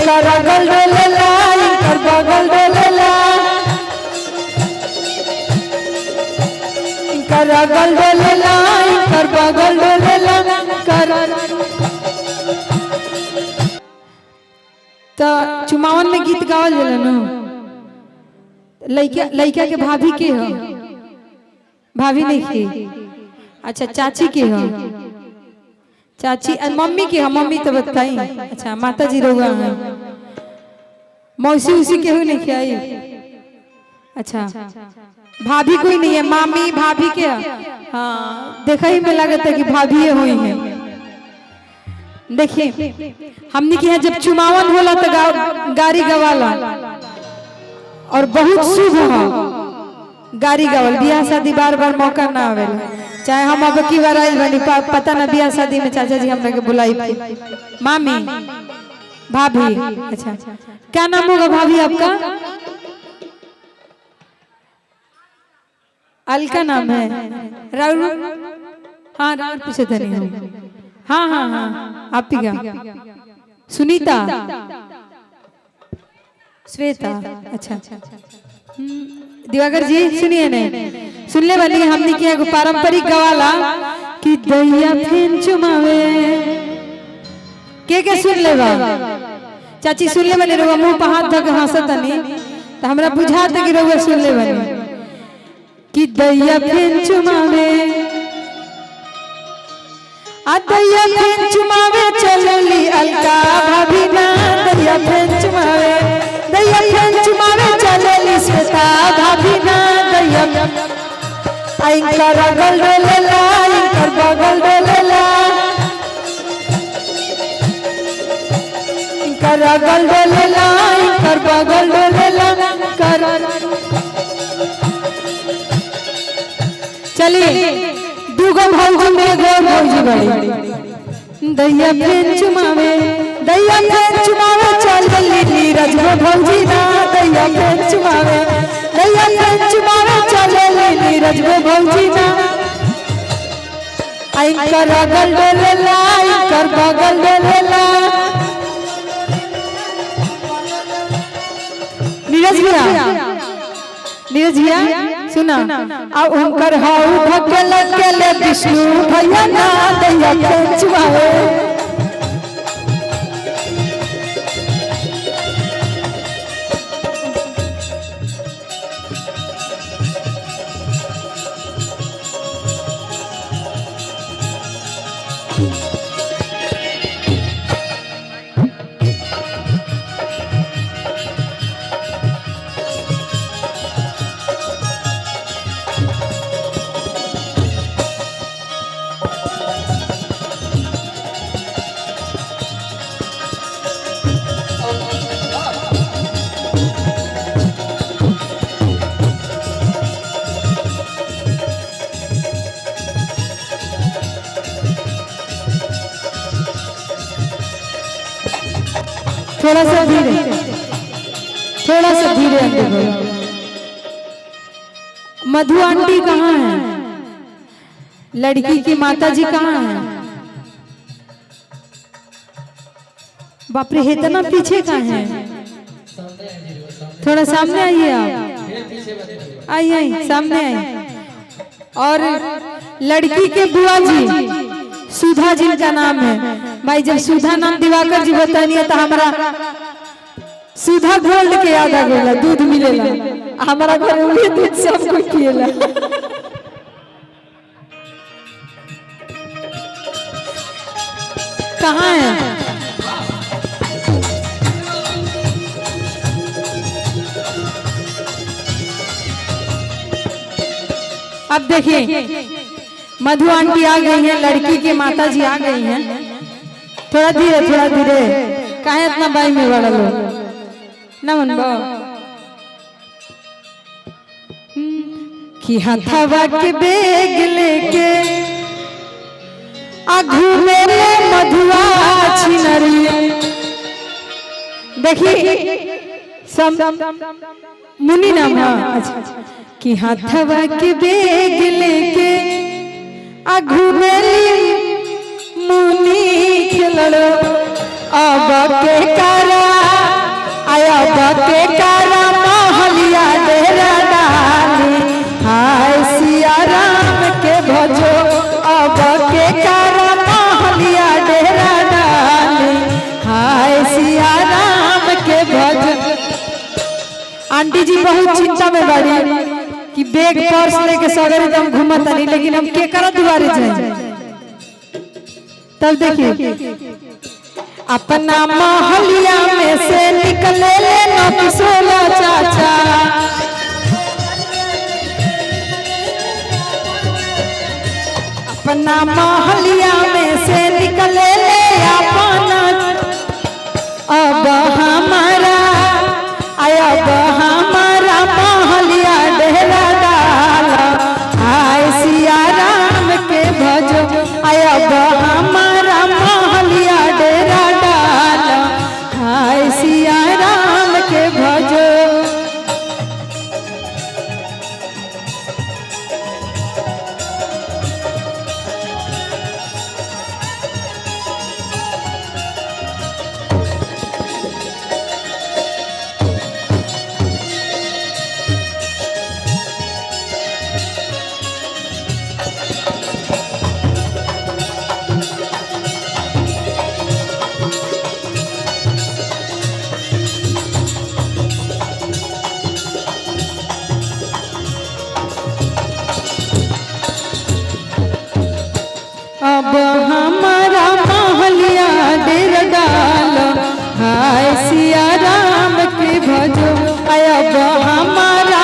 कर अगल डोलेला कर बगल डोलेला कर अगल डोलेला कर बगल डोलेला कर। तो चुमावन में गीत गावल जाला न लइका लइका के भाभी के हो भाभी नहीं के अच्छा चाची के हो चाची मम्मी के हो मम्मी तो बताई अच्छा माता जी रहुआ है मौसी उसी के हो नहीं के आई अच्छा भाभी कोई नहीं है मामी भाभी के हाँ देखा ही में लगता है कि भाभी हुई है। देखिए हमने की है जब चुमावन होला तो गाड़ी गवाला और बहुत शुभ हो गाड़ी गवल बियाह शादी बार बार मौका ना आवेला चाहे हम अब की बार आइल बनी पता ना बियाह शादी में चाचा जी हमरा के बुलाई मामी भाभी अच्छा क्या नाम होगा भाभी आपका अलका नाम है राहुल हाँ राहुल पूछे थे नहीं हाँ हाँ हाँ आप ही का सुनीता श्वेता अच्छा दिवाकर जी सुनिए नहीं सुन ले बनी हमने किया पारंपरिक गवाला कि दैया फेन चुमावे के सुन ले बा चाची सुन ले बनी रहुआ मुंह पर हाथ धक हंसत नहीं तो हमरा बुझात कि रहुआ सुन ले बनी कि दैया फेन चुमावे आ दैया फेन चुमावे चलली अलका भाभी ना दैया फेन चुमावे चलली श्वेता भाभी ना दैया आई कर अगल डोलेला कर बगल डोलेला कर अगल डोलेला कर बगल डोलेला कर। चलिए दूगो भौजी में एगो भौजी बड़ी दैया फेन चुमावे चलली नीरज भौजी ना दैया फेन चुमावे चलली नीरज भौजी ना आई कर अगल डोलेला कर बगल डोलेला। नीरज भैया सुना अब उनकर हाउ धकेल के ले विष्णु भैया ना दैया फेन चुमावे थोड़ा सा धीरे अंदर मधु आंटी कहाँ है लड़की की माता जी कहाँ है बाप रे इतना पीछे कहाँ है थोड़ा सामने आइए आप आइए सामने आइए। और लड़की के बुआ जी सुधा जी का नाम है भाई जब सुधा नाम दिवाकर जी बताइए तो हमारा सुधा गोल्ड के याद आ गया दूध मिलेला हमारा घर में दूध सब कुछ पिएला कहाँ है अब देखिए मधु आंटी आ गई हैं लड़की की माता जी आ गई हैं थोड़ा धीरे काहे इतना बाई में बड़ा लोग ना मन कि हथवा के बेग लेके आघू मेरे मधुआ छिनरी देखिए मुनि नाम अच्छा कि हथवा के बेग लेके आघू मेरी मुनि खिलड़ो अब के करा आंटी जी बहुत चिंता में बाड़ी कि बैग पर्स लेके सगरे हम घूमत नहीं, लेकिन हम के करा दुआरे जाए। तब देखिए अपना मोहल्ला में से निकले ले नौकिसोला चाचा, अपना मोहल्ला में से निकले ले अपना। अब हमारा अब हमारा मोहल्ला डेरा डाला, आय सिया राम के भजो। अब हमारा मोहल्ला डेरा डाला, आय सिया राम के भजो। अब हमारा मोहल्ला डेरा डालो, हाय सिया राम के भजो। अब हमारा